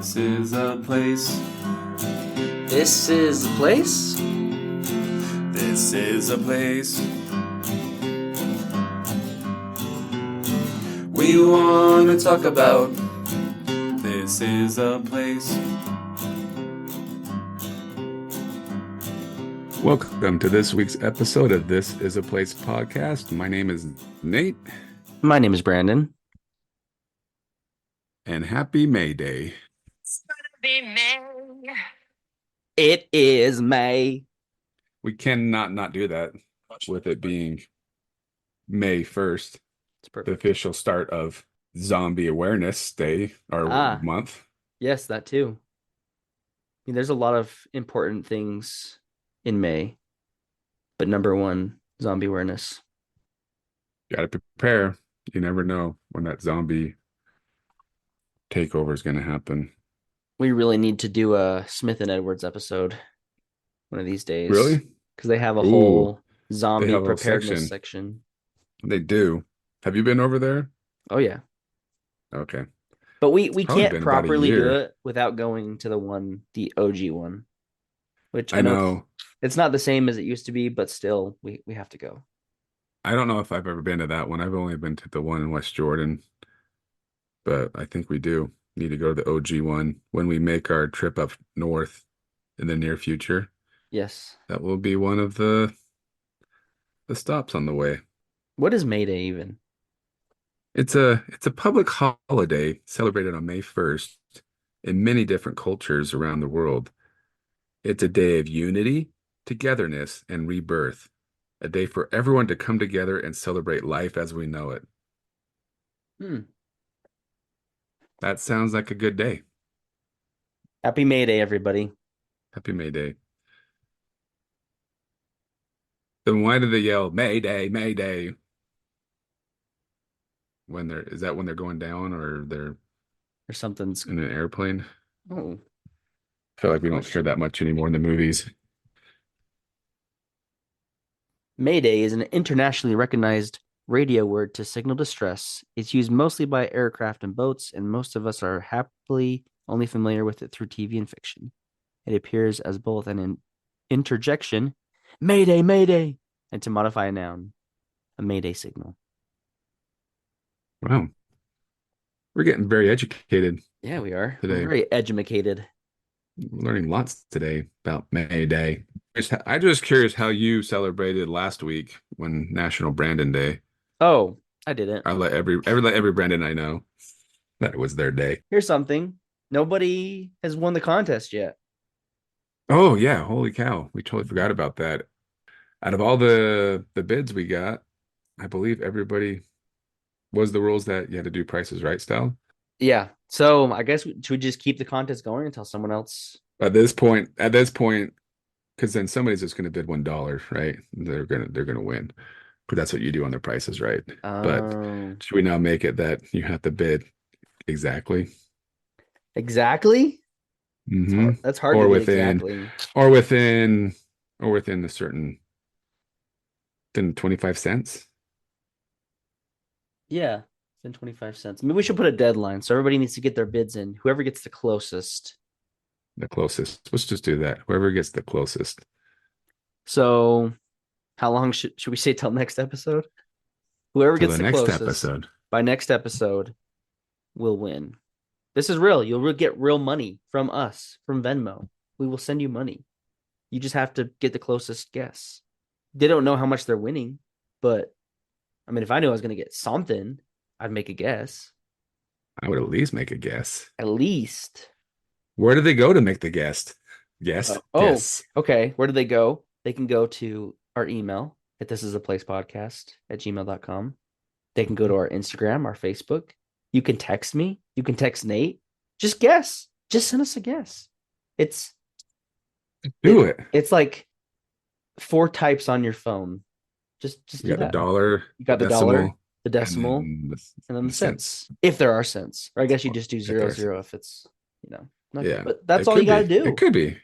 This is a place. This is the place. This is a place. We want to talk about. This is a place. Welcome to this week's episode of This is a Place podcast. My name is Nate. My name is Brandon. And happy May Day. It's gonna be May. It is May. We cannot not do that with it being May 1st, It's the perfect. official start of Zombie Awareness Day or month. Yes, that too. I mean, there's a lot of important things in May, but number one, zombie awareness. Got to prepare. You never know when that zombie takeover is going to happen. We really need to do a Smith and Edwards episode one of these days. Really? Because they have a Ooh, whole zombie have a whole preparedness section. They do. Have you been over there? Oh yeah. Okay. But we probably can't been about a properly do year. it without going to the OG one. Which I know. it's not the same as it used to be, but still we have to go. I don't know if I've ever been to that one. I've only been to the one in West Jordan, but I think we do need to go to the OG one when we make our trip up north in the near future. Yes. That will be one of the stops on the way. What is May Day even? It's a public holiday celebrated on May 1st in many different cultures around the world. It's a day of unity, togetherness, and rebirth. A day for everyone to come together and celebrate life as we know it. That sounds like a good day. Happy May Day, everybody. Happy May Day. Then why do they yell May Day, May Day? Is that when they're going down or they're Or something's in an airplane? oh. I feel like we don't hear that much anymore in the movies. May Day is an internationally recognized radio word to signal distress. It's used mostly by aircraft and boats, and most of us are happily only familiar with it through TV and fiction. It appears as both an interjection, Mayday, Mayday, and to modify a noun, a Mayday signal. Wow. We're getting very educated. Yeah, we are. Today. We're very edumacated. Learning lots today about May Day. I'm just curious how you celebrated last week when National Brandon Day. Oh, I didn't. I let every Brandon I know that it was their day. Here's something. Nobody has won the contest yet. Oh yeah, holy cow. We totally forgot about that. Out of all the bids we got, I believe everybody was the rules that you had to do Prices Right style. Yeah. So I guess should we just keep the contest going until someone else? At this point, because then somebody's just going to bid $1, right? They're gonna win, but that's what you do on the Prices Right. But should we now make it that you have to bid exactly? Exactly. Mm-hmm. That's hard. Or to within, exactly. or within the certain, then 25 cents. Yeah, then 25 cents. Maybe we should put a deadline so everybody needs to get their bids in. Whoever gets the closest. The closest. Let's just do that. Whoever gets the closest. So, how long should we say till next episode? Whoever gets the next closest episode. by next episode will win. This is real. You'll get real money from us, from Venmo. We will send you money. You just have to get the closest guess. They don't know how much they're winning, but I mean, if I knew I was going to get something, I'd make a guess. I would at least make a guess. At least. Where do they go to make the guess? Guess. Guess. Okay. Where do they go? They can go to our email at thisisaplacepodcast@gmail.com. They can go to our Instagram, our Facebook. You can text me. You can text Nate. Just guess. Just send us a guess. It's like 4 types on your phone. Just you got that. the dollar. You got the dollar, the decimal, and then the cents. cents. If there are cents. Or I guess you just do 0 if it's, nothing. Yeah. But that's all you got to do. It could be.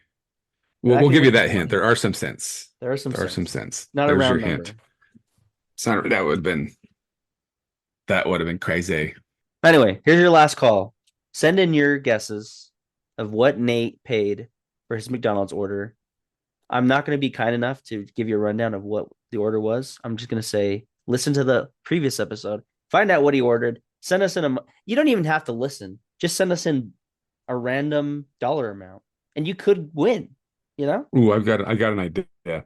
We'll give you that hint. There are some cents. There are some cents. Not There's a round your number. hint. That would have been crazy. Anyway, here's your last call. Send in your guesses of what Nate paid for his McDonald's order. I'm not going to be kind enough to give you a rundown of what the order was. I'm just going to say, listen to the previous episode, find out what he ordered, send us in you don't even have to listen. Just send us in a random dollar amount and you could win, you know? Ooh, I got an idea.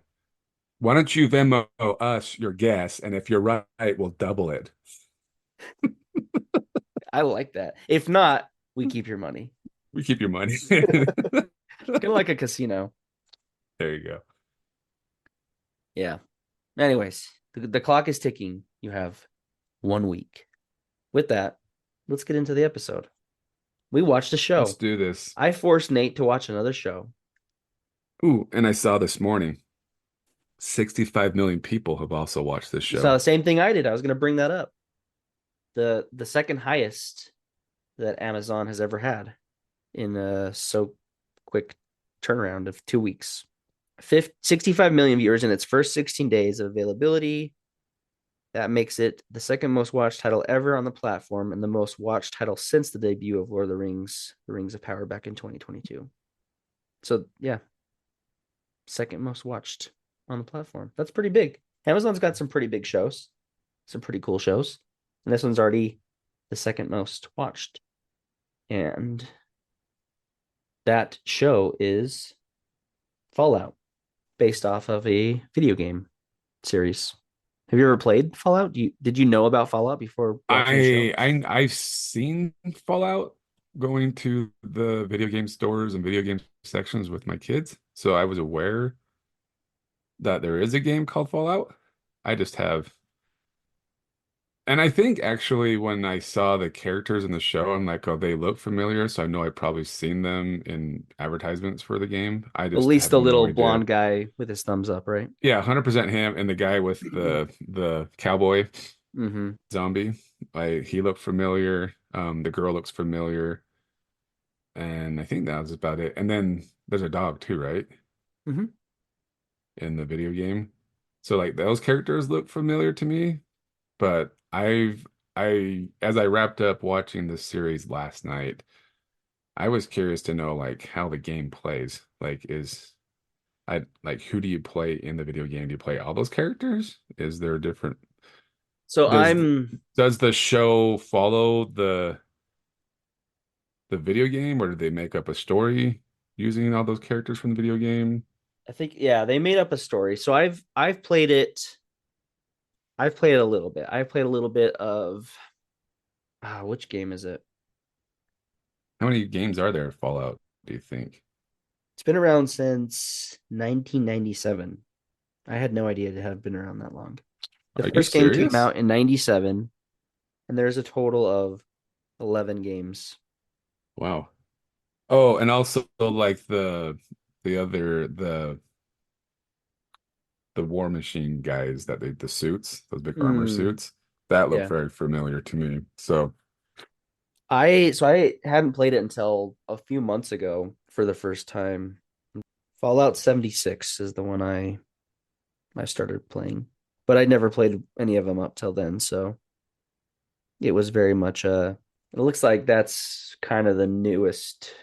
Why don't you Venmo us your guess, and if you're right, we'll double it. I like that. If not, we keep your money. We keep your money. It's kind of like a casino. There you go. Yeah. Anyways, the clock is ticking. You have 1 week. With that, let's get into the episode. We watched a show. Let's do this. I forced Nate to watch another show. Ooh, and I saw this morning, 65 million people have also watched this You show. saw the same thing I did. I was going to bring that up. The second highest that Amazon has ever had in a so quick turnaround of 2 weeks. 65 million viewers in its first 16 days of availability. That makes it the second most watched title ever on the platform and the most watched title since the debut of Lord of the Rings of Power back in 2022. So, yeah, second most watched on the platform. That's pretty big. Amazon's got some pretty big shows, some pretty cool shows. And this one's already the second most watched. And that show is Fallout, based off of a video game series. Have you ever played Fallout? Did you know about Fallout before watching the show? I've seen Fallout going to the video game stores and video game sections with my kids, so I was aware that there is a game called Fallout. I just have, and I think actually when I saw the characters in the show, I'm like, oh, they look familiar, so I know I've probably seen them in advertisements for the game. I At just least have the no little idea. blonde guy with his thumbs up, right? Yeah, 100% him, and the guy with the cowboy Mm-hmm. zombie. He looked familiar. The girl looks familiar, and I think that was about it. And then there's a dog too, right? Mm-hmm. In the video game. So like those characters look familiar to me, but I as I wrapped up watching this series last night, I was curious to know like how the game plays. Like who do you play in the video game? Do you play all those characters? Is there a different So does does the show follow the video game, or did they make up a story using all those characters from the video game? I think, yeah, they made up a story. So I've played it. I've played it a little bit. I've played a little bit of which game is it? How many games are there of Fallout, do you think? It's been around since 1997. I had no idea it had been around that long. The Are you first game came serious? out in 97, and there's a total of 11 games. Wow. Oh, and also like the other the War Machine guys that the suits, those big armor suits, that look Yeah. very familiar to me. So I hadn't played it until a few months ago for the first time. Fallout 76 is the one I started playing, but I'd never played any of them up till then, so it was very much it looks like that's kind of the newest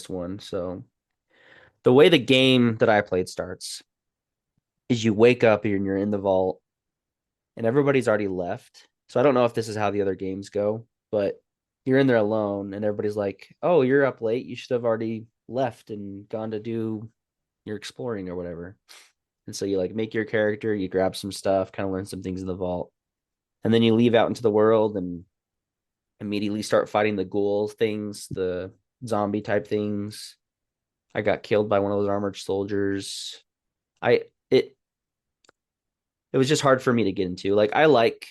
one. So the way the game that I played starts is you wake up and you're in the vault and everybody's already left. So I don't know if this is how the other games go, but you're in there alone and everybody's like, "Oh, you're up late. You should have already left and gone to do your exploring or whatever." And so you like make your character, you grab some stuff, kind of learn some things in the vault. And then you leave out into the world and immediately start fighting the ghoul things, the zombie type things. I got killed by one of those armored soldiers. I it was just hard for me to get into. Like I like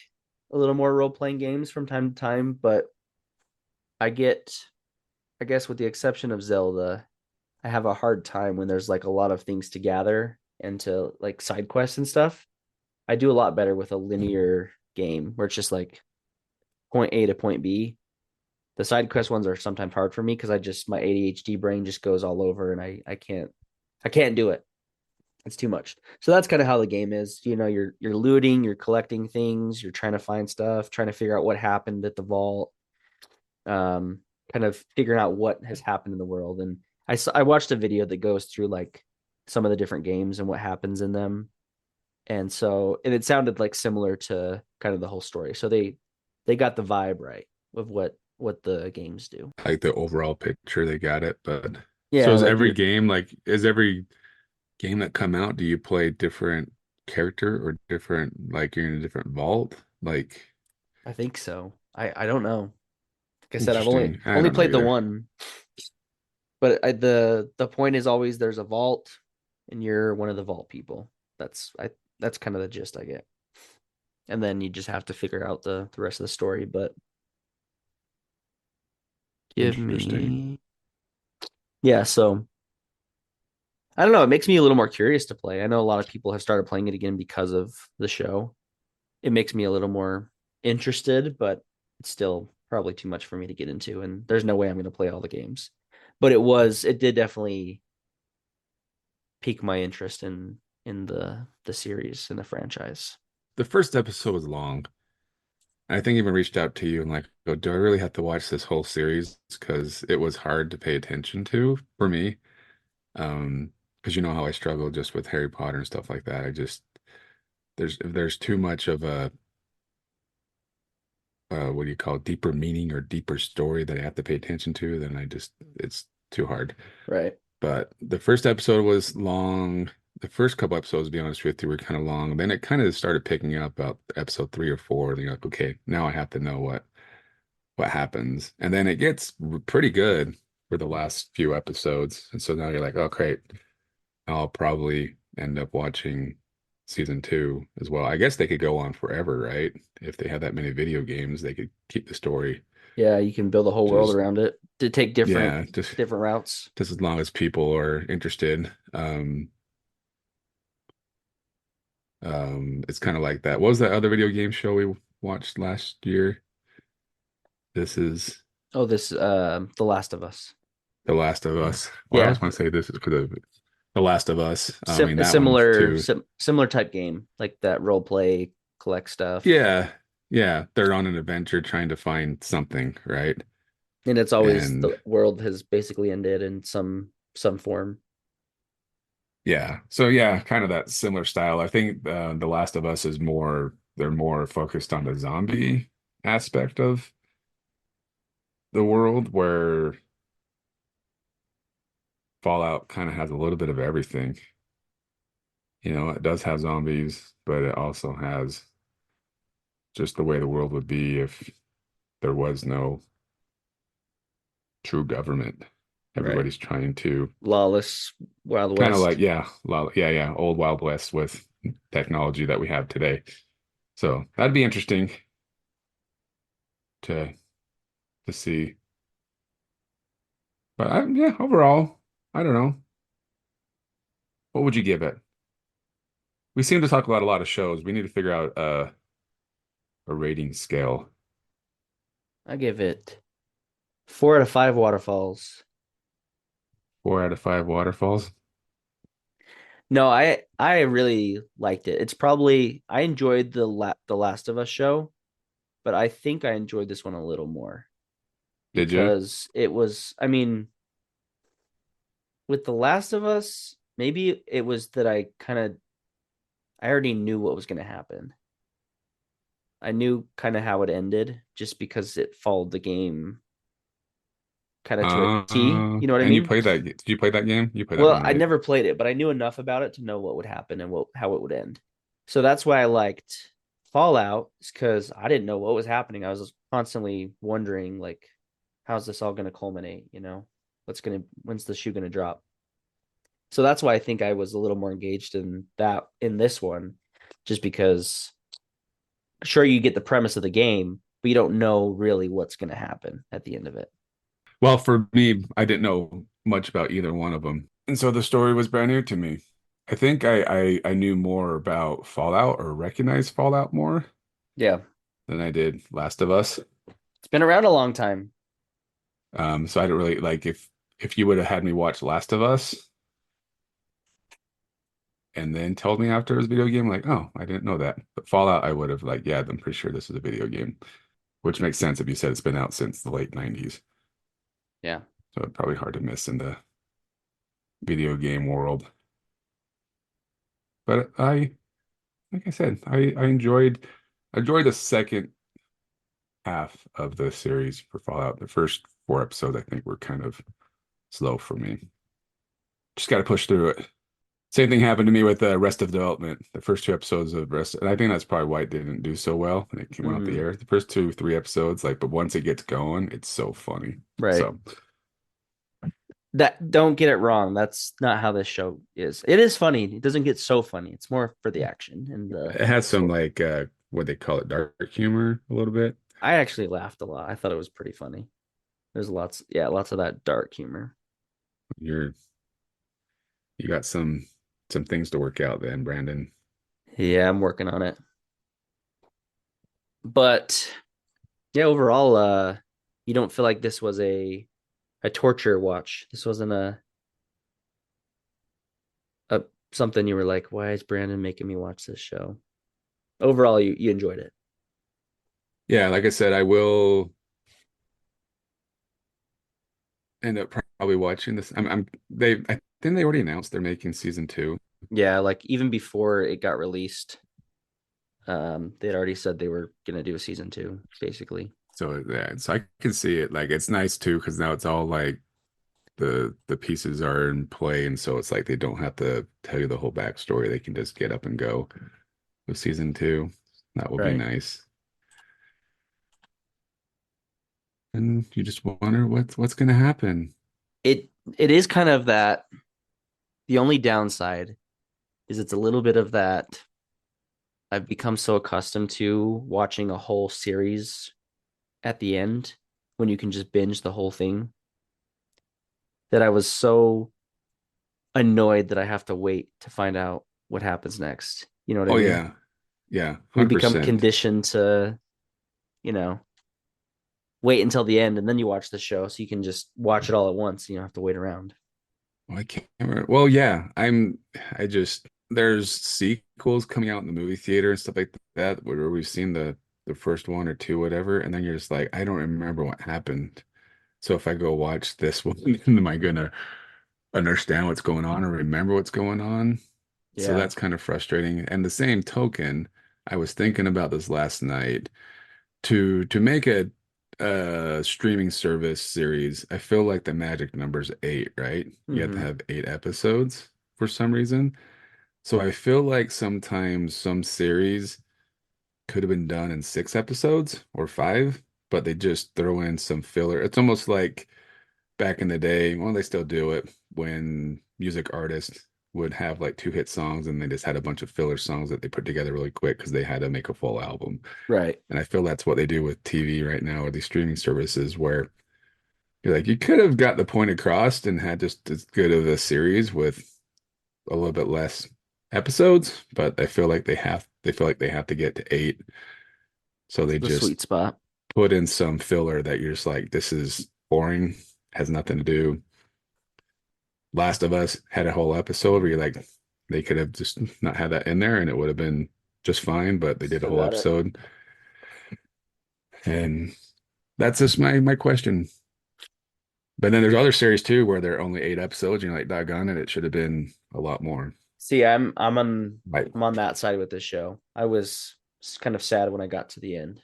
a little more role playing games from time to time, but I guess with the exception of Zelda, I have a hard time when there's like a lot of things to gather and to like side quests and stuff. I do a lot better with a linear game where it's just like point A to point B. The side quest ones are sometimes hard for me because my ADHD brain just goes all over and I can't do it. It's too much. So that's kind of how the game is. You know, you're looting, you're collecting things, you're trying to find stuff, trying to figure out what happened at the vault. kind of figuring out what has happened in the world. And I watched a video that goes through like some of the different games and what happens in them. And it sounded like similar to kind of the whole story. So they got the vibe right of what the games do. Like the overall picture, they got it. But so Yeah, is like every game like is every game that come out, do you play different character or different like you're in a different vault? Like I think so. I don't know. Like I said, I've only interesting. I only don't know played the either. one, but the point is always there's a vault, and you're one of the vault people. That's kind of the gist I get, and then you just have to figure out the rest of the story. But give Interesting. me yeah. So I don't know. It makes me a little more curious to play. I know a lot of people have started playing it again because of the show. It makes me a little more interested, but it's still probably too much for me to get into. And there's no way I'm going to play all the games. But it did definitely pique my interest in the series and the franchise. The first episode was long. I think I even reached out to you and like, oh, do I really have to watch this whole series? Because it was hard to pay attention to for me. Because you know how I struggle just with Harry Potter and stuff like that. I just if there's too much of a what do you call it, deeper meaning or deeper story that I have to pay attention to, then it's too hard. Right. But the first episode was long. The first couple episodes, to be honest with you, were kind of long. Then it kind of started picking up about episode 3 or 4. And you're like, okay, now I have to know what happens. And then it gets pretty good for the last few episodes. And so now you're like, oh, great. I'll probably end up watching season 2 as well. I guess they could go on forever, right? If they had that many video games, they could keep the story. Yeah, you can build a whole world Just around it to take different yeah, just different routes. just as long as people are interested. It's kind of like that. What was that other video game show we watched last year? This is Oh, this The Last of Us. The Last of Us. Well, I Yeah, always want to say this is because of The Last of Us. I mean a that one similar too. similar type game, like that role play collect stuff. Yeah, yeah. They're on an adventure trying to find something, right? And it's always And the world has basically ended in some form. yeah, so yeah, kind of that similar style. I think The Last of Us is they're more focused on the zombie aspect of the world, where Fallout kind of has a little bit of everything. You know, it does have zombies, but it also has just the way the world would be if there was no true government. Right. Everybody's trying to Lawless Wild kind of like, West. yeah, yeah, yeah, old Wild West with technology that we have today. So that'd be interesting to see. But yeah, overall, I don't know. What would you give it? We seem to talk about a lot of shows. We need to figure out a rating scale. I give it 4 out of 5 waterfalls. 4 out of 5 waterfalls. No, I really liked it. It's probably I enjoyed the Last of Us show, but I think I enjoyed this one a little more Did you? because it was, I mean, with The Last of Us, maybe it was that I already knew what was going to happen. I knew kind of how it ended just because it followed the game kind of to a T. You know what I and you mean? played that? Did you play that game? You played that Well, one, I right? never played it, but I knew enough about it to know what would happen and how it would end. So that's why I liked Fallout, because I didn't know what was happening. I was constantly wondering, like, how's this all going to culminate? When's the shoe going to drop? So that's why I think I was a little more engaged in this one, just because sure you get the premise of the game, but you don't know really what's going to happen at the end of it. Well, for me, I didn't know much about either one of them. And so the story was brand new to me. I think I knew more about Fallout or recognized Fallout more Yeah, than I did Last of Us. it's been around a long time. So I don't really like if you would have had me watch Last of Us and then told me after it was a video game, like, oh, I didn't know that. But Fallout, I would have like, yeah, I'm pretty sure this is a video game, which makes sense if you said it's been out since the late 90s. Yeah. So it's probably hard to miss in the video game world. But like I said, I enjoyed the second half of the series for Fallout. The first four episodes, I think, were kind of slow for me. Just got to push through it. Same thing happened to me with Rest of Development. The first two episodes of Rest, and I think that's probably why it didn't do so well when it came out the Mhm. air. The first two, three episodes, like, but once it gets going, it's so funny. Right. So That don't get it wrong. That's not how this show is. It is funny. It doesn't get so funny. It's more for the action and the it has some story. like what they call it, dark humor a little bit. I actually laughed a lot. I thought it was pretty funny. There's lots of that dark humor. You're you got some things to work out then, Brandon. Yeah, I'm working on it. But yeah, overall, you don't feel like this was a torture watch. This wasn't a something you were like, why is Brandon making me watch this show? Overall, you enjoyed it. Yeah, like I said, I will end up probably watching this. I think they already announced they're making season two. Yeah, like even before it got released, they had already said they were gonna do a season two, basically. So yeah, so I can see it. Like it's nice too because now it's all like the pieces are in play, and so it's like they don't have to tell you the whole backstory. They can just get up and go with season two. That will be Right. nice. And you just wonder what's gonna happen. It it is kind of that. The only downside is it's a little bit of that. I've become so accustomed to watching a whole series at the end when you can just binge the whole thing that I was so annoyed that I have to wait to find out what happens next. You know what I Oh mean? yeah, yeah, We become 100%. conditioned to, you know, wait until the end and then you watch the show so you can just watch it all at once. You don't have to wait around. Well, I can't remember. Well, yeah, I just there's sequels coming out in the movie theater and stuff like that where we've seen the first one or two, whatever, and then you're just like, I don't remember what happened. So if I go watch this one, am I gonna understand what's going on or remember what's going on? So Yeah. that's kind of frustrating. And the same token, I was thinking about this last night to make a streaming service series. I feel like the magic number's eight, right? You have to Mm-hmm. have eight episodes for some reason. So I feel like sometimes some series could have been done in six episodes or five, but they just throw in some filler. It's almost like back in the day, well, they still do it when music artists would have like two hit songs and they just had a bunch of filler songs that they put together really quick because they had to make a full album. Right. And I feel that's what they do with TV right now or these streaming services where you're like, you could have got the point across and had just as good of a series with a little bit less episodes, but they feel like they have to get to eight. So they The just sweet spot. put in some filler that you're just like, this is boring, has nothing to do. Last of Us had a whole episode where you're like, they could have just not had that in there and it would have been just fine, but they did a Still whole got it. episode. And that's just my question. But then there's other series too where they're only eight episodes, and you're like, doggone it, it should have been a lot more. See, I'm on Right. I'm on that side with this show. I was kind of sad when I got to the end.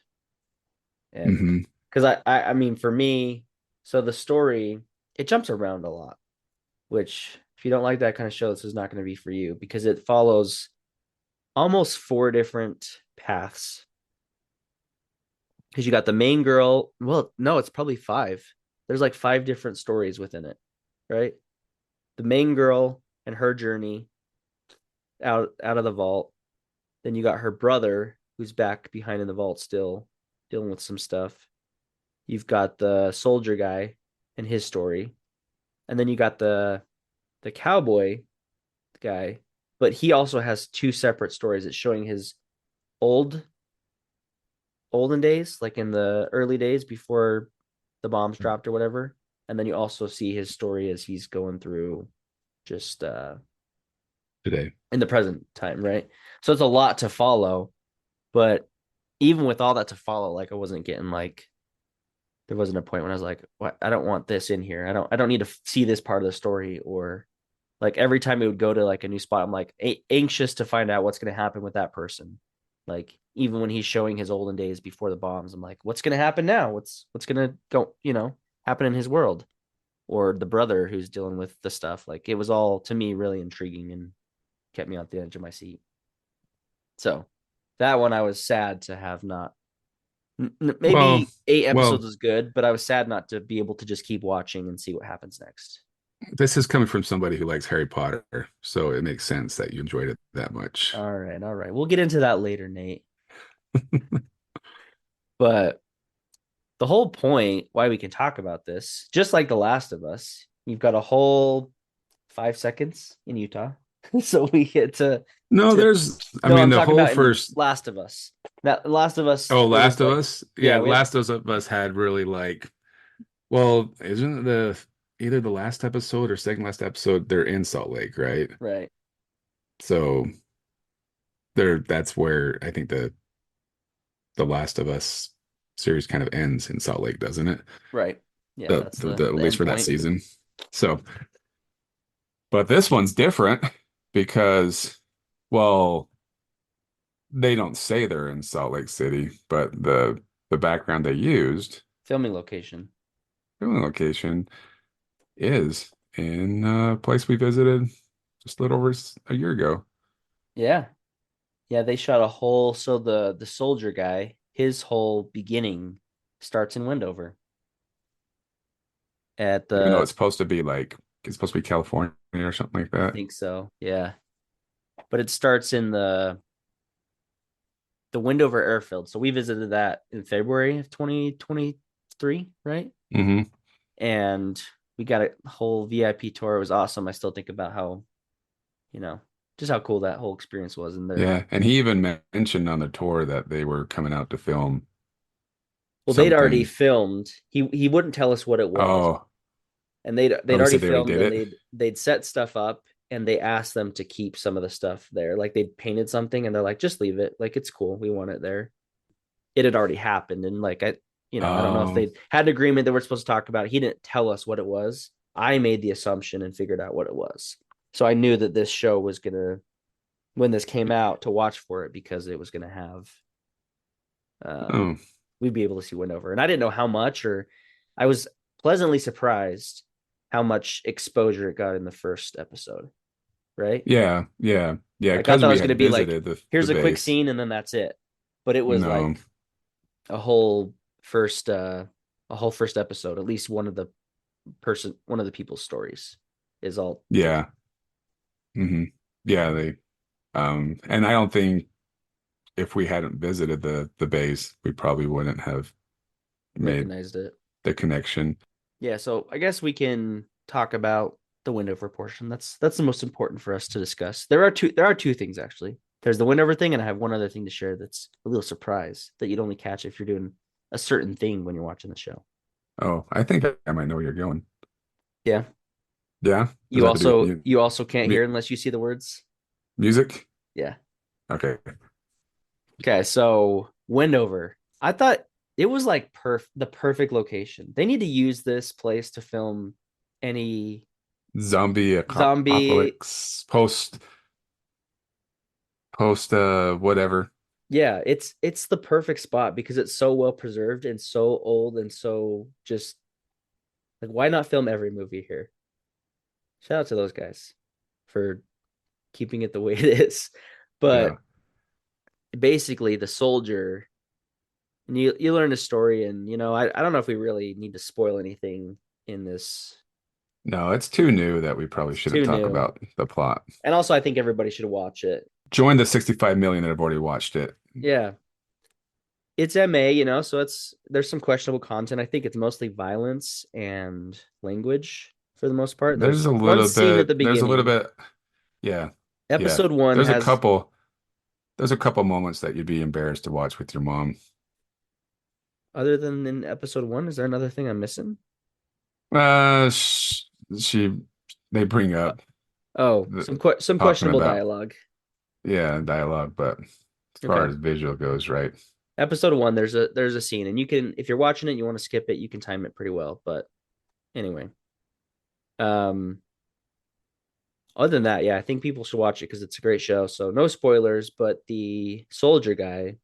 And Hmm. because I mean for me, so the story it jumps around a lot, which if you don't like that kind of show, this is not going to be for you because it follows almost four different paths. Because you got the main girl. Well, no, it's probably five. There's like five different stories within it, right? The main girl and her journey out of the vault. Then you got her brother who's back behind in the vault still dealing with some stuff. You've got the soldier guy and his story. And then you got the cowboy guy, but he also has two separate stories. It's showing his old olden days, like in the early days before the bombs dropped or whatever. And then you also see his story as he's going through just Today. in the present time, right? So it's a lot to follow, but even with all that to follow, like I wasn't getting like there wasn't a point when I was like, "What? I don't want this in here. I don't need to see this part of the story." Or like every time it would go to like a new spot, I'm like anxious to find out what's going to happen with that person. Like even when he's showing his olden days before the bombs, I'm like, what's going to happen now? What's going to go, happen in his world? Or the brother who's dealing with the stuff. Like it was all to me really intriguing and kept me on the edge of my seat. So that one I was sad to have not. Well, Maybe 8 episodes well, was good, but I was sad not to be able to just keep watching and see what happens next. this is coming from somebody who likes Harry Potter, so it makes sense that you enjoyed it that much. All right, all right. We'll get into that later, Nate. But the whole point why we can talk about this, just like The Last of Us, you've got a whole 5 seconds in Utah. So we get to No, to I no, mean, I'm the talking whole about in first, Last of Us. That Last of Us, oh, it was Last of like, Us. yeah, Yeah, we had Last of Us had really like, well, isn't it either the last episode or second last episode, they're in Salt Lake, right? right. So that's where I think the Last of Us series kind of ends in Salt Lake, doesn't it? Right. Yeah, that's At the least end for that point. season. So, but this one's different because, well, they don't say they're in Salt Lake City, but the background they used, Filming location. filming location, is in a place we visited just a little over a year ago. Yeah. Yeah, they shot a whole so the soldier guy, his whole beginning starts in Wendover at Even though the it's supposed to be California or something like I that. think so. Yeah. But it starts in the Wendover airfield. So we visited that in February of 2023, right? Hmm. And we got a whole VIP tour. It was awesome. I still think about how, you know, just how cool that whole experience was in there. Yeah, and he even mentioned on the tour that they were coming out to film Well, they'd already something. filmed. He wouldn't tell us what it was. Oh, And they'd he already said they already filmed did and it. they'd set stuff up and they asked them to keep some of the stuff there. Like they'd painted something and they're like, just leave it. Like it's cool. We want it there. It had already happened. And like I don't know if Oh, they had an agreement that we're supposed to talk about. He didn't tell us what it was. I made the assumption and figured out what it was. So I knew that this show was gonna when this came out to watch for it because it was gonna have oh, we'd be able to see Wendover. And I didn't know how much, or I was pleasantly surprised how much exposure it got in the first episode. Right? yeah, yeah, yeah. Like I Because thought it we was going to had be like, visited the here's a quick base. scene and then that's it. But it was No, like a whole first, episode. At least one of the people's stories is all. yeah, yeah. And I don't think if we hadn't visited the base, we probably wouldn't have made Recognized it. the connection. Yeah, so I guess we can talk about the Wendover portion. That's the most important for us to discuss. There are two things actually. There's the Wendover thing, and I have one other thing to share that's a little surprise that you'd only catch if you're doing a certain thing when you're watching the show. Oh, I think I might know where you're going. Yeah. Yeah, does You that have to do with also you also can't mu hear unless you see the words. music? Yeah. Okay. Okay, so Wendover. I thought it was like the perfect location. They need to use this place to film any Zombie zombie. apocalypse post whatever. Yeah, it's the perfect spot because it's so well preserved and so old and so just like why not film every movie here? Shout out to those guys for keeping it the way it is. Yeah. But basically the soldier and you learn a story and I don't know if we really need to spoil anything in this. No, it's too new that we probably It's shouldn't too talk new. about the plot. And also I think everybody should watch it. Join the 65 million that have already watched it. Yeah. It's MA, so there's some questionable content. I think it's mostly violence and language for the most part. There's There's a one little scene at bit, the there's a little beginning. bit, yeah, yeah. Episode one There's a has couple, there's a couple moments that you'd be embarrassed to watch with your mom. other than in episode one, is there another thing I'm missing? Uh, sh she, they bring Uh, up Oh, the, some talking questionable about, dialogue. yeah, dialogue, but as far Okay. as visual goes, right? Episode 1, there's a scene, and you can, if you're watching it, you want to skip it, you can time it pretty well. But anyway, um, other than that, yeah, I think people should watch it because it's a great show. So no spoilers, but the soldier guy,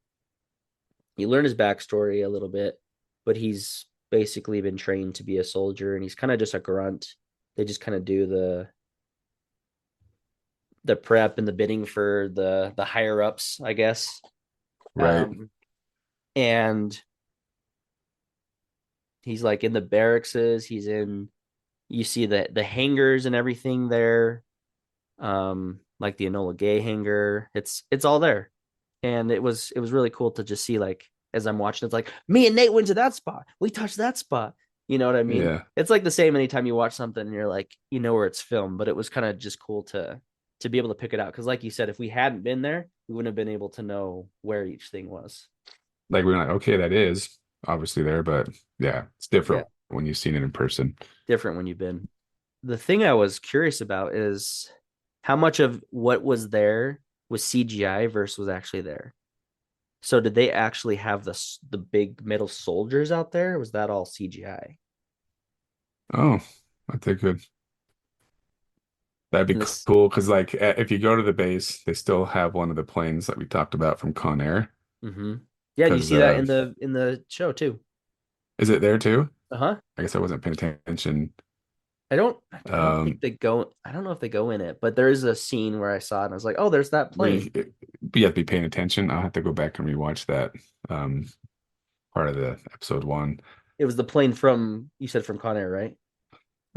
you learn his backstory a little bit, but he's basically been trained to be a soldier, and he's kind of just a grunt. They just kind of do the prep and the bidding for the higher ups, I guess. Right. And he's like in the barracks. He's in. You see the hangars and everything there, like the Enola Gay hangar. It's all there, and it was really cool to just see, like, as I'm watching, it's like me and Nate went to that spot. We touched that spot. You know what I mean? Yeah. It's like the same anytime you watch something and you're like, you know where it's filmed, but it was kind of just cool to be able to pick it out because, like you said, if we hadn't been there, we wouldn't have been able to know where each thing was. Like we're like, okay, that is obviously there, but yeah, it's different Yeah. when you've seen it in person. Different when you've been. The thing I was curious about is how much of what was there was CGI versus was actually there. So did they actually have the big metal soldiers out there? Or was that all CGI? Oh, I think that'd be In this, cool because like if you go to the base, they still have one of the planes that we talked about from Con Air. mm-hmm. Yeah, and you Because see that in the show too. is it there too? Uh-huh. I guess I wasn't paying attention. I don't think Um, they go. I don't know if they go in it, but there is a scene where I saw it and I was like, oh, there's that but plane. you have to be paying attention. I'll have to go back and rewatch that part of the episode one. It was the plane from, you said, from Con Air, right? It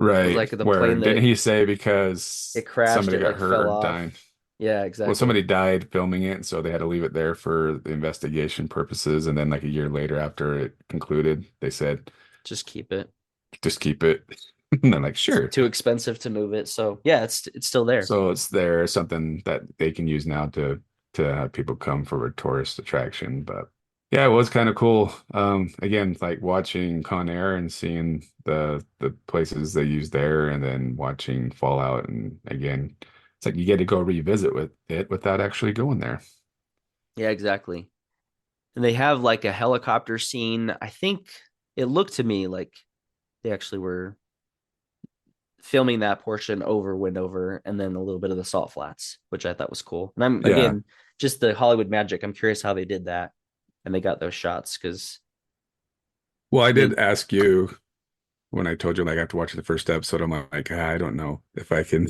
was Right. like the Where plane didn't that he say because it crashed, somebody it got like hurt fell or off. died? Yeah, Well, exactly. somebody died filming it, so they had to leave it there for the investigation purposes. And then like a year later after it concluded, they said, Just keep it. just keep it. And they're like, It's sure. too expensive to move it. So yeah, it's still there. So it's there, something that they can use now to have people come for a tourist attraction. But yeah, it was kind of cool. Again, like watching Con Air and seeing the places they use there, and then watching Fallout, and again, it's like you get to go revisit with it without actually going there. Yeah, exactly. And they have like a helicopter scene. I think it looked to me like they actually were filming that portion over Windover and then a little bit of the salt flats, which I thought was cool. And I'm Yeah. again just the Hollywood magic. I'm curious how they did that and they got those shots because Well, I I mean, did ask you when I told you like after watching the first episode, I'm like, I don't know if I can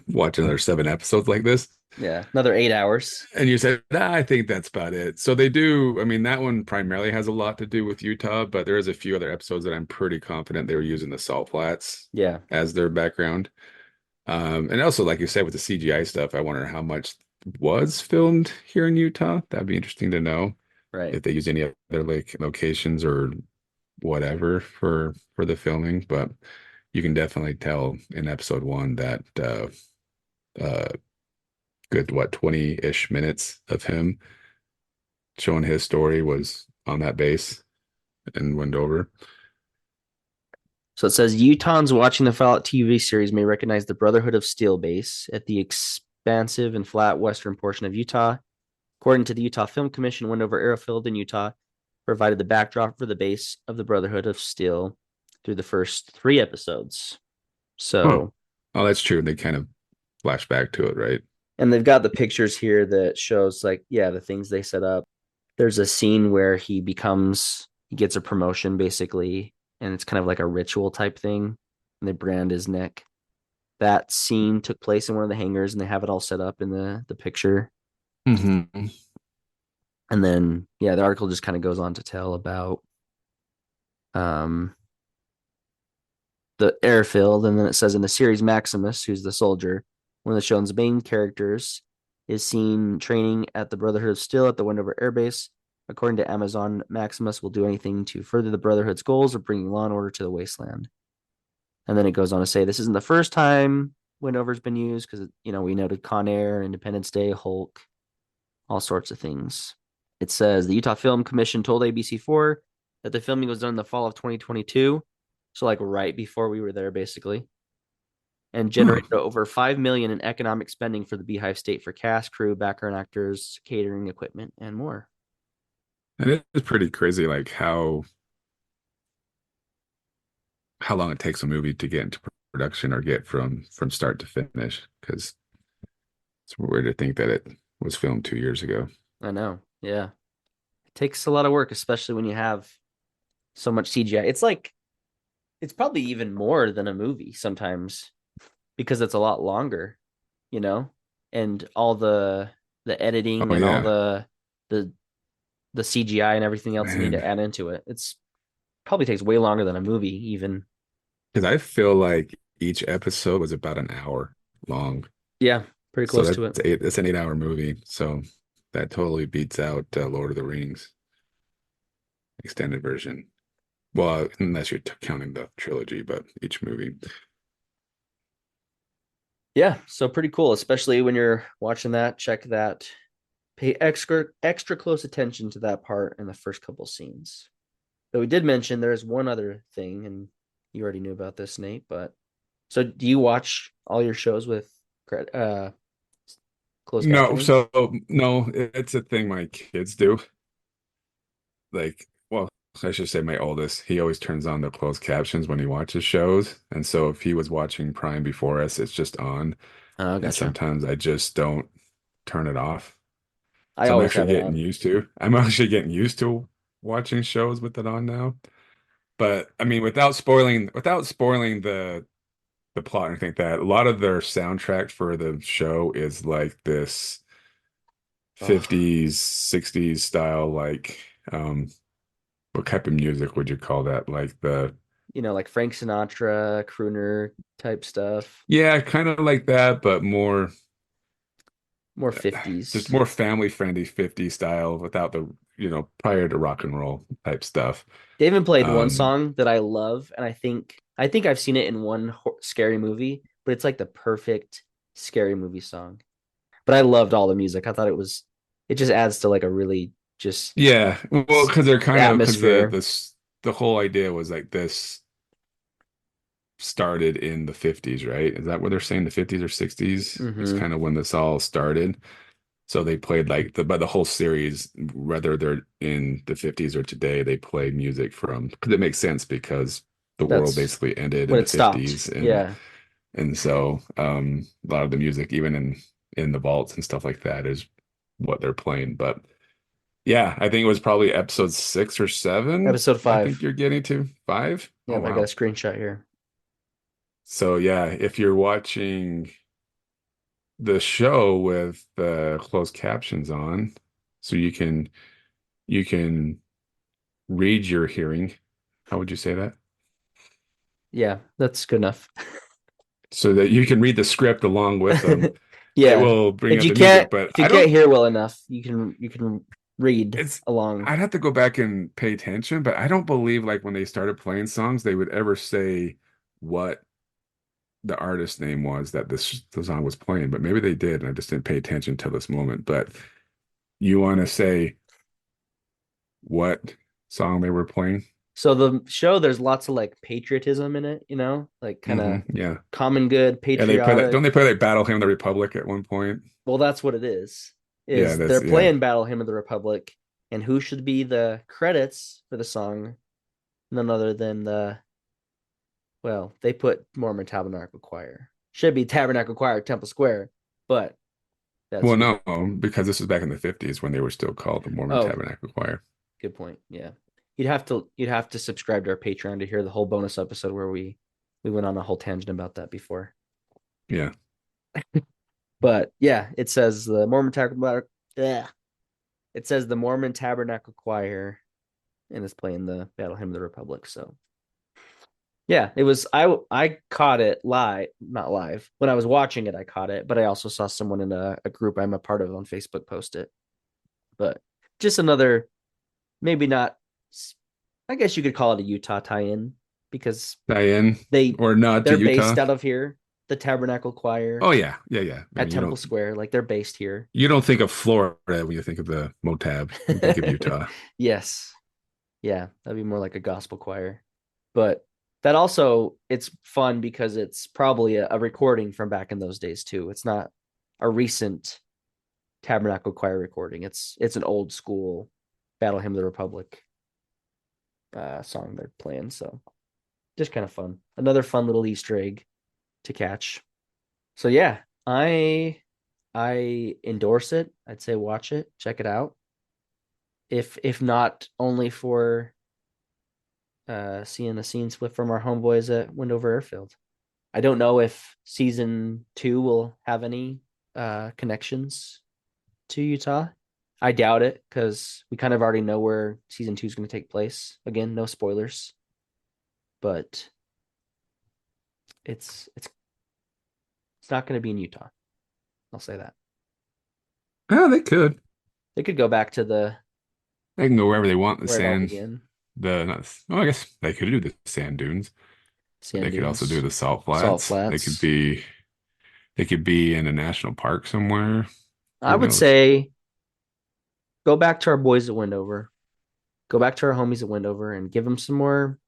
watch another 7 episodes like this. yeah, another 8 hours. And you said, I think that's about it. So they do, I mean, that one primarily has a lot to do with Utah, but there is a few other episodes that I'm pretty confident they were using the salt flats Yeah, as their background. And also, like you said, with the CGI stuff, I wonder how much was filmed here in Utah. That'd be interesting to know right. if they use any other like locations or whatever for the filming. But you can definitely tell in episode one that uh good what 20-ish minutes of him showing his story was on that base and Wendover. So it says Utahns watching the Fallout TV series may recognize the Brotherhood of Steel base at the expansive and flat western portion of Utah. According to the Utah Film Commission, Wendover Airfield in Utah provided the backdrop for the base of the Brotherhood of Steel through the first 3 episodes. Huh. So, Oh, that's true. They kind of flash back to it, right? and they've got the pictures here that shows, like, yeah, the things they set up. There's a scene where he gets a promotion basically, and it's kind of like a ritual type thing. And they brand his neck. That scene took place in one of the hangars, and they have it all set up in the picture. Mm-hmm. And then, yeah, the article just kind of goes on to tell about the airfield. And then it says in the series, Maximus, who's the soldier, one of the show's main characters, is seen training at the Brotherhood of Steel at the Wendover Air Base. According to Amazon, Maximus will do anything to further the Brotherhood's goals of bringing law and order to the wasteland. And then it goes on to say this isn't the first time Wendover's been used because, we noted Con Air, Independence Day, Hulk, all sorts of things. It says the Utah Film Commission told ABC4 that the filming was done in the fall of 2022. So like right before we were there, basically. And generated over $5 million in economic spending for the Beehive State for cast, crew, background actors, catering, equipment, and more. And it is pretty crazy, like how long it takes a movie to get into production or get from start to finish. Because it's weird to think that it was filmed 2 years ago. I know. Yeah. It takes a lot of work, especially when you have so much CGI. It's probably even more than a movie sometimes because it's a lot longer, you know, and all the editing Oh and all yeah, the the CGI and everything else you need man. to add into it. It's probably takes way longer than a movie, even. Because I feel like each episode was about an hour long. Yeah, pretty So close to it. that's an 8 hour movie. So that totally beats out Lord of the Rings extended version. Well, unless you're counting the trilogy, but each movie. Yeah, so pretty cool, especially when you're watching that. Check that. Pay extra close attention to that part in the first couple scenes. But we did mention there's one other thing, and you already knew about this, Nate. But so, do you watch all your shows with closed No, captioning? so no, it's a thing my kids do. Like, well, I should say my oldest, he always turns on the closed captions when he watches shows. And so if he was watching Prime before us, it's just on. Oh, And gotcha. sometimes I just don't turn it off. I So I'm always actually have it getting on. used to. I'm actually getting used to watching shows with it on now. But I mean, without spoiling the plot or anything like that, a lot of their soundtrack for the show is like this Oh, 50s, 60s style, like what type of music would you call that? Like the like Frank Sinatra, crooner type stuff, yeah, kind of like that, but more more just 50s. more family friendly 50s style without the, prior to rock and roll type stuff. They even played one Um, song that I love, and I think I've seen it in one scary movie, but it's like the perfect scary movie song. But I loved all the music. I thought it just adds to like a really just yeah, well, because they're kind of because the atmosphere. this the whole idea was like this started in the 50s, right? Is that what they're saying? The 50s or 60s is Hmm. kind of when this all started. So they played like but the whole series, whether they're in the 50s or today, they play music from because it makes sense because the world That's basically ended in when the it stopped. 50s and Yeah. so a lot of the music, even in the vaults and stuff like that, is what they're playing. But yeah, I think it was probably episode 6 or 7. Episode I think 5. you're getting to 5. Oh Yep, I got a wow. screenshot here. So yeah, if you're watching the show with the closed captions on, so you can read your hearing. How would you say that? Yeah, that's good enough. So that you can read the script along with them. It Yeah. will bring If up you the can't music, but if you I can't don't, hear well enough, you can read it's, along. I'd have to go back and pay attention, but I don't believe like when they started playing songs, they would ever say what the artist name was that the song was playing, but maybe they did, and I just didn't pay attention till this moment. But you want to say what song they were playing? So the show, there's lots of like patriotism in it, like kind of Yeah. common good, Yeah, they play that. Don't patriotic. they play like Battle Hymn of the Republic at one point? Well, that's what it is. Yeah, Is that's they're yeah. playing Battle Hymn of the Republic, and who should be the credits for the song? None other than they put Mormon Tabernacle Choir. Should be Tabernacle Choir, Temple Square, but that's Well, who no, they. because this was back in the 50s when they were still called the Mormon Oh, Tabernacle Choir. good point. Yeah, you'd have to subscribe to our Patreon to hear the whole bonus episode where we went on a whole tangent about that before. Yeah. But yeah, it says the Mormon Tabernacle. Yeah, it says the Mormon Tabernacle Choir, and it's playing the Battle Hymn of the Republic. So yeah, it was. I caught it live, not live. When I was watching it, I caught it, but I also saw someone in a group I'm a part of on Facebook post it. But just another, maybe not. I guess you could call it a Utah tie-in because Diane they or not to they're based Utah. out of here. The Tabernacle Choir Oh yeah, yeah, yeah. I at mean, Temple Square, like they're based here. you don't think of Florida when you think of the Motab. You think of Utah. Yes. Yeah, that'd be more like a gospel choir. But that also it's fun because it's probably a recording from back in those days too. It's not a recent Tabernacle Choir recording. It's an old school. Battle Hymn of the Republic song they're playing. So just kind of fun. Another fun little Easter egg to catch. So yeah, I endorse it. I'd say watch it, check it out. If not only for seeing the scene split from our homeboys at Wendover Airfield. I don't know if season 2 will have any connections to Utah. I doubt it because we kind of already know where season 2 is going to take place. Again, no spoilers, but it's not going to be in Utah. I'll say that. Oh, they could. They could go back to They can go wherever they want. The where it all sand, began. I guess they could do the sand dunes. But Sand they could also do dunes, the salt salt flats. flats. They could be in a national park somewhere. I Who would knows? say go back to our boys at Wendover. Go back to our homies at Wendover and give them some more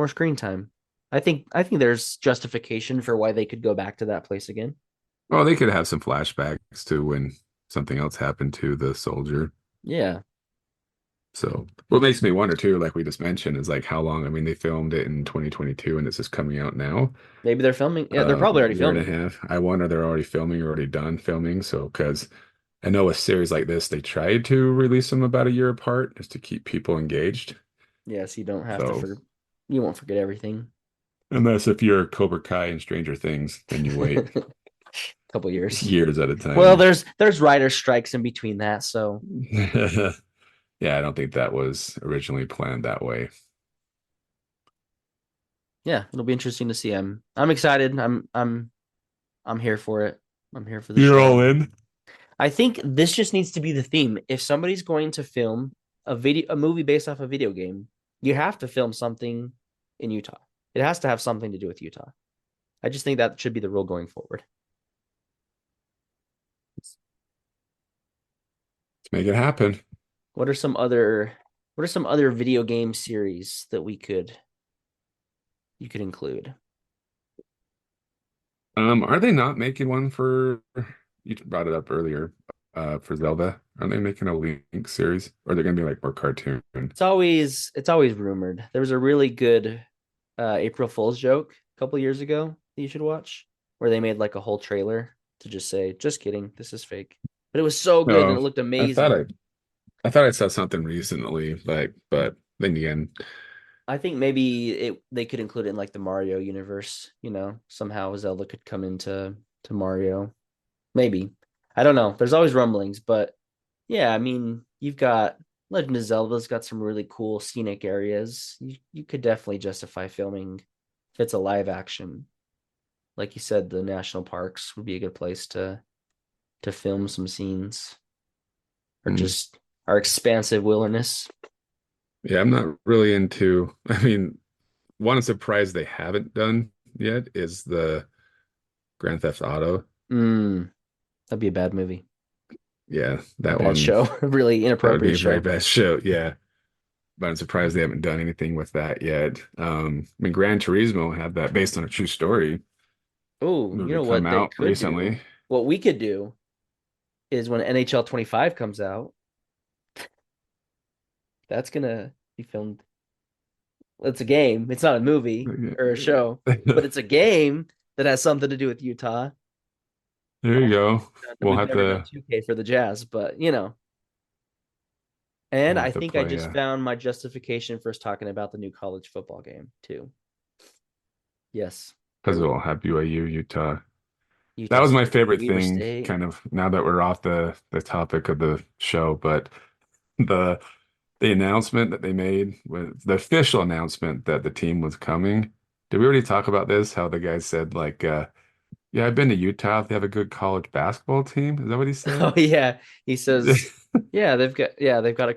screen time. I think there's justification for why they could go back to that place again. Well, they could have some flashbacks to when something else happened to the soldier. Yeah. So what makes me wonder too, like we just mentioned, is like how long, I mean, they filmed it in 2022 and it's just coming out now. Maybe they're filming. Yeah, they're probably already Year and a filming. half. I wonder they're already filming or already done filming. So because I know a series like this, they tried to release them about a year apart just to keep people engaged. Yeah, so you don't have to So you won't forget everything. unless if you're Cobra Kai and Stranger Things, then you wait Couple years. years at a Well, time. there's writer strikes in between that, so Yeah, I don't think that was originally planned that way. yeah, it'll be interesting to see. I'm excited. I'm here for it. I'm here for the You're show. all in? I think this just needs to be the theme. If somebody's going to film a movie based off a video game, you have to film something in Utah. It has to have something to do with Utah. I just think that should be the rule going forward. Let's make it happen. What are some other video game series that you could include? Are they not making one for, you brought it up earlier, for Zelda? Are they making a Link series? Or they're gonna be like more cartoon? It's always rumored. There was a really good April Fool's joke a couple years ago that you should watch, where they made like a whole trailer to just say, "Just kidding, this is fake," but it was so good and No, it looked I thought amazing. I thought I saw something recently, like, but then again, I think maybe they could include it in like the Mario universe. Somehow Zelda could come into Mario. Maybe. I don't know. There's always rumblings, but yeah, I mean, you've got Legend of Zelda's got some really cool scenic areas. You could definitely justify filming if it's a live action. Like you said, the national parks would be a good place to film some scenes or mm, just our expansive wilderness. yeah, I'm not really into, I mean, one surprise they haven't done yet is the Grand Theft Auto. Mm, that'd be a bad movie. Yeah, A that bad one, show. A really that would be inappropriate a very show. bad show. Yeah. But I'm surprised they haven't done anything with that yet. I mean, Gran Turismo had that based on a true story Oh, you movie know come what they out could do? recently. What we could do is when NHL 25 comes out, that's gonna be filmed. It's a game. It's not a movie or a show, but it's a game that has something to do with Utah. There you go. Not that We'll we've have never done to 2K for the Jazz, but And I think I play. just found my justification for us talking about the new college football game too. Yes, there Because we we'll go. have BYU, Utah. That Utah was my State, favorite Weber thing, State. kind of now that we're off the topic of the show, but the the announcement that they made with the official announcement that the team was coming. Did we already talk about this? How the guy said like yeah, I've been to Utah. They have a good college basketball team. Is that what he Oh said? yeah, he says, they've got a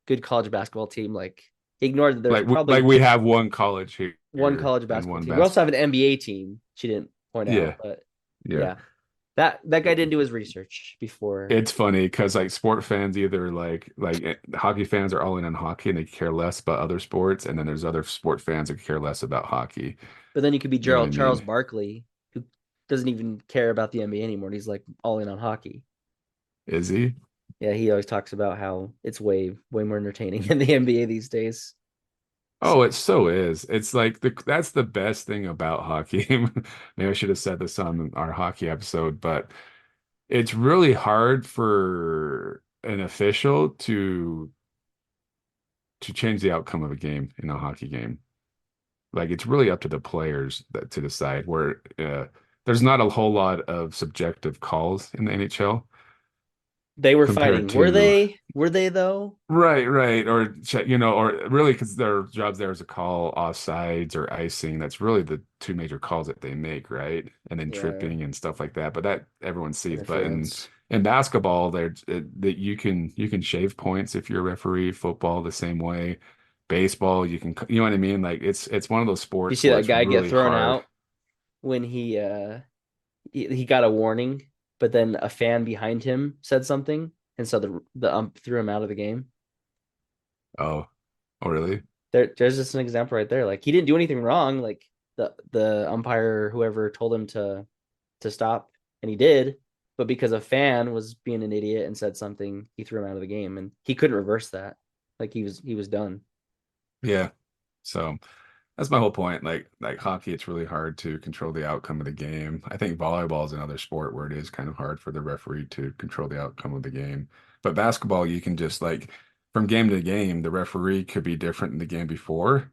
good college basketball team. Like he ignored that there's Like probably we have one college one here college and basketball one team. We also basketball. have an NBA team. She didn't point out, Yeah, but yeah. yeah, that guy didn't do his research before. It's funny because like sport fans either hockey fans are all in on hockey and they care less about other sports, and then there's other sport fans that care less about hockey. But then you could be You know what I Gerald Charles mean? Barkley, who doesn't even care about the NBA anymore. And he's like all in on hockey. Is he? Yeah, he always talks about how it's way more entertaining in the NBA these days. Oh, it so is. It's like that's the best thing about hockey. Maybe I should have said this on our hockey episode, but it's really hard for an official to change the outcome of a game in a hockey game. Like it's really up to the players to decide where there's not a whole lot of subjective calls in the NHL They were compared fighting. Were to they? Were they though? right, or or really because their jobs there is to call offsides or icing. That's really the two major calls that they make, right? And then Yeah, tripping and stuff like that. But that everyone sees. But interference. in basketball, that you can shave points if you're a referee. Football the same way. Baseball, you know what I mean? Like it's one of those You sports see where that it's guy get really thrown hard. out when he got a warning, but then a fan behind him said something, and so the ump threw him out of the game. Oh, oh really? There's just an example right there. Like he didn't do anything wrong. Like the umpire, or whoever told him to stop, and he did. But because a fan was being an idiot and said something, he threw him out of the game, and he couldn't reverse that. Like he was done. Yeah. So that's my whole point. Like hockey, it's really hard to control the outcome of the game. I think volleyball is another sport where it is kind of hard for the referee to control the outcome of the game. But basketball, you can just like from game to game, the referee could be different in the game before.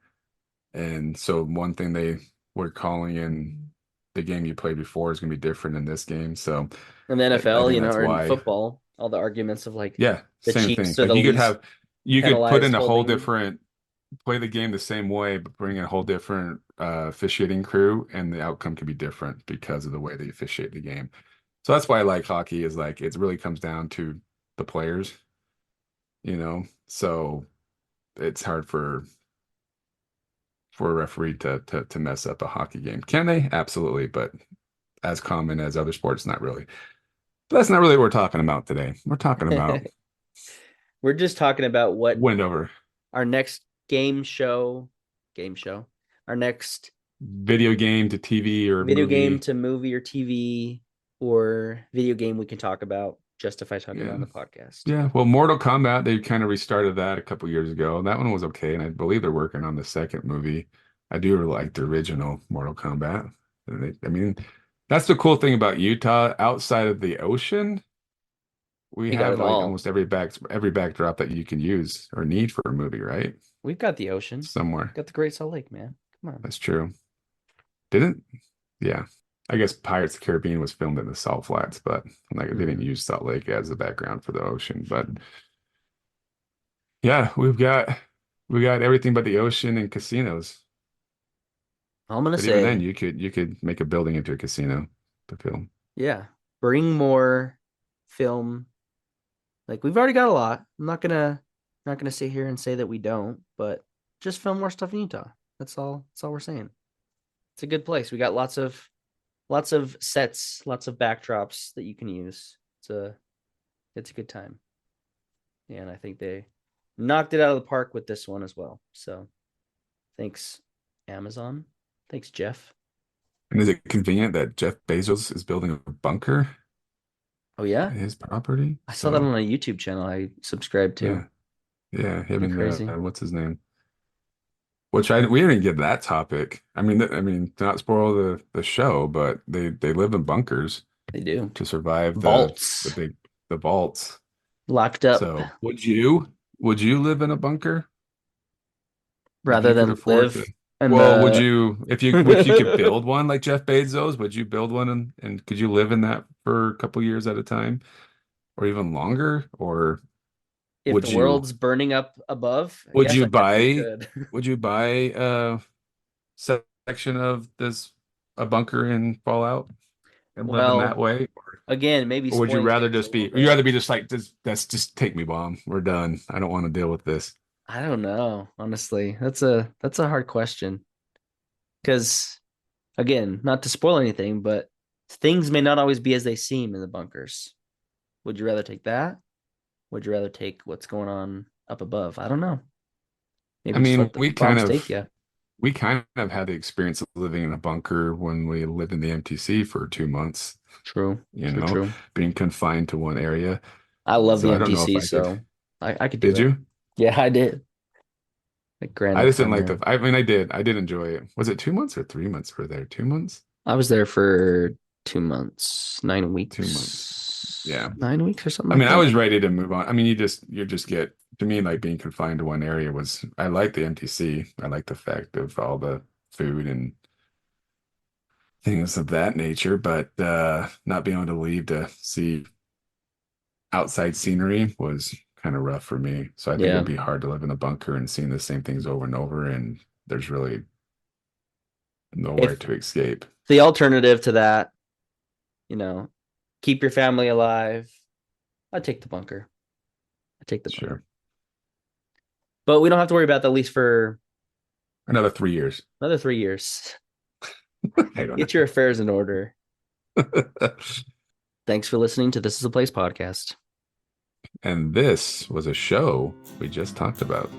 And so one thing they were calling in the game you played before is going to be different in this game. So In the I NFL, think that's or in why, football, all the arguments of like yeah, the same thing. Chiefs are Like the least you could put penalized in a whole holding. different play the game the same way, but bring in a whole different officiating crew, and the outcome could be different because of the way they officiate the game. So that's why I like hockey is like it really comes down to the players, you know. So it's hard for a referee to mess up a hockey game. Can they? Absolutely, but as common as other sports, not really. But that's not really what we're talking about today. We're talking about We're just talking about what Wendover our next game show, our next video game to TV or video game movie. to movie or TV or video game we can talk about, justify talking about Yeah. on the podcast. Yeah, well, Mortal Kombat, they kind of restarted that a couple years ago. That one was okay, and I believe they're working on the second movie. I do really like the original Mortal Kombat. I mean, that's the cool thing about Utah. Outside of the ocean, we We got have it like all. almost every backdrop that you can use or need for a movie, right? We've got the ocean. Somewhere. Got the Great Salt Lake, man. Come on. That's true. Didn't? Yeah. I guess Pirates of the Caribbean was filmed in the Salt Flats, but like they didn't use Salt Lake as a background for the ocean. But yeah, we got everything but the ocean and casinos. All I'm gonna But even then, say, you could make a building into a casino to film. yeah, bring more film. Like we've already got a lot. I'm not gonna sit here and say that we don't, but just film more stuff in Utah. That's all. That's all we're saying. It's a good place. We got lots of sets, lots of backdrops that you can use. It's a good time. And I think they knocked it out of the park with this one as well. So thanks, Amazon. Thanks, Jeff. And is it convenient that Jeff Bezos is building a bunker Oh at yeah, his property? I saw that So on a YouTube channel I subscribed to. yeah, yeah, him Pretty and crazy. what's his name? Which we didn't get that topic. I mean, to not spoil the show, but they live in bunkers They do. to survive the Vaults big the vaults. locked up So would you live in a bunker if rather you could than afford to? live in Well, would the. you if you could build one like Jeff Bezos, would you build one and could you live in that for a couple years at a time or even longer? Or If would the you world's burning up above, I would guess you I definitely buy could. would you buy a section of this a bunker in Fallout and live in that Well, way? again, maybe Or would you spoiling rather things a just little be, or you bit. rather be just like, this, that's just take me, bomb. We're done. I don't want to deal with this. I don't know, honestly. That's a hard question because again, not to spoil anything, but things may not always be as they seem in the bunkers. Would you rather take that? Would you rather take what's going on up above? I don't know. I Maybe just mean, let the bombs take you. we kind of had the experience of living in a bunker when we lived in the MTC for 2 months, True, you true, know, true. being confined to one area. I love So the I don't know if MTC, I could. so I could do Did it. you? Yeah, I did. Like grand I old just didn't time like there. I mean, I did. I did enjoy it. Was it 2 months or 3 months were there? 2 months? I was there for 2 months, 2 months. 9 weeks. Yeah. 9 weeks or something I like mean, I that. was ready to move on. I mean, you just get to me like being confined to one area was I like the MTC. I like the fact of all the food and things of that nature, but not being able to leave to see outside scenery was kind of rough for me. So I think Yeah. it'd be hard to live in a bunker and seeing the same things over and over, and there's really nowhere If to escape. the alternative to that, you know, keep your family alive, I'd take the bunker. I take the bunker. Sure. But we don't have to worry about that at least for Another 3 years. another 3 years. I don't Get your affairs in order. know. Thanks for listening to This Is a Place podcast. And this was a show we just talked about.